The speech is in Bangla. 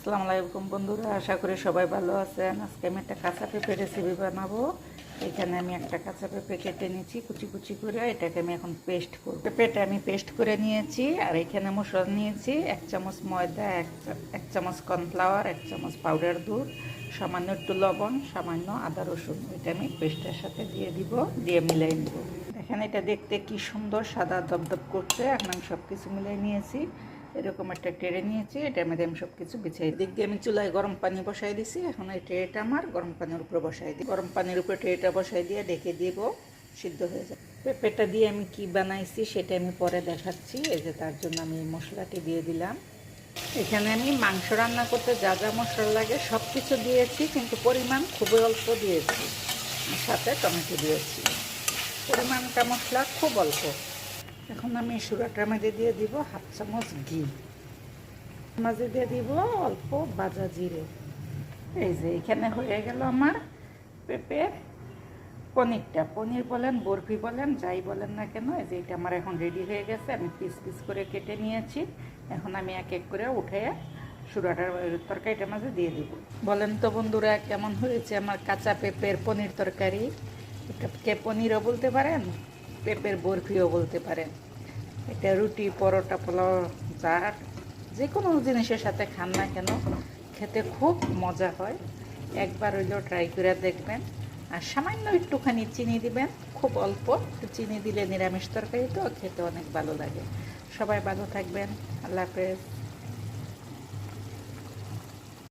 আসসালামু আলাইকুম বন্ধুরা, আশা করি সবাই ভালো আছেন। আজকে আমি একটা কাঁচা পেঁপে রেসিপি বানাবো। এখানে আমি একটা কাঁচা পেঁপে কেটে নিয়েছি কুচি কুচি করে, এটাকে আমি এখন পেস্ট করব। পেঁপেটা আমি পেস্ট করে নিয়েছি। আর এখানে মশলা নিয়েছি 1 চামচ ময়দা, 1 চামচ কর্নফ্লাওয়ার, 1 চামচ পাউডার দুধ, সামান্য একটু লবণ, সামান্য আদা রসুন। এটা আমি পেস্টের সাথে দিয়ে দিব, দিয়ে মিলাই নেব। দেখেন এটা দেখতে কি সুন্দর সাদা দপদপ করছে। এখন আমি সব কিছু মিলাই নিয়েছি। এরকম একটা ট্রে নিয়েছি, এটার মধ্যে আমি সব কিছু বিছাই দিক দিয়ে আমি চুলায় গরম পানি বসাই দিছি। এখন এই ট্রেটা আমার গরম পানির উপরে বসাই দিই। গরম পানির উপরে ট্রেটা বসাই দিয়ে ডেকে দিব, সিদ্ধ হয়ে যায়। পেঁপেটা দিয়ে আমি কি বানাইছি সেটা আমি পরে দেখাচ্ছি। এই যে তার জন্য আমি এই মশলাটি দিয়ে দিলাম। এখানে আমি মাংস রান্না করতে যা যা মশলা লাগে সব কিছু দিয়েছি, কিন্তু পরিমাণ খুবই অল্প দিয়েছি। সাথে টমেটো দিয়েছি, পরিমাণটা মশলা খুব অল্প। এখন আমি সুরাটার মধ্যে দিয়ে দিব 1/2 চামচ ঘি, মাঝে দিয়ে দিব অল্প ভাজা জিরে। এই যে এখানে হয়ে গেল আমার পেঁপের পনিরটা। পনির বলেন, বরফি বলেন, যাই বলেন না কেন, এই যে এটা আমার এখন রেডি হয়ে গেছে। আমি পিস পিস করে কেটে নিয়েছি। এখন আমি এক এক করে উঠে সুরাটার তরকারিটার মাঝে দিয়ে দিব। বলেন তো বন্ধুরা, কেমন হয়েছে আমার কাঁচা পেঁপের পনির তরকারি? এটাকে পনিরও বলতে পারেন, পেঁপের বরফিও বলতে পারেন। এটা রুটি, পরোটা, পোলাও, চাট যে কোনো জিনিসের সাথে খান না কেন, খেতে খুব মজা হয়। একবার হইলেও ট্রাই করে দেখবেন। আর সামান্য একটুখানি চিনি দিবেন, খুব অল্প চিনি দিলে নিরামিষ তরকারি তো খেতে অনেক ভালো লাগে। সবাই ভালো থাকবেন। আল্লাহ হাফেজ।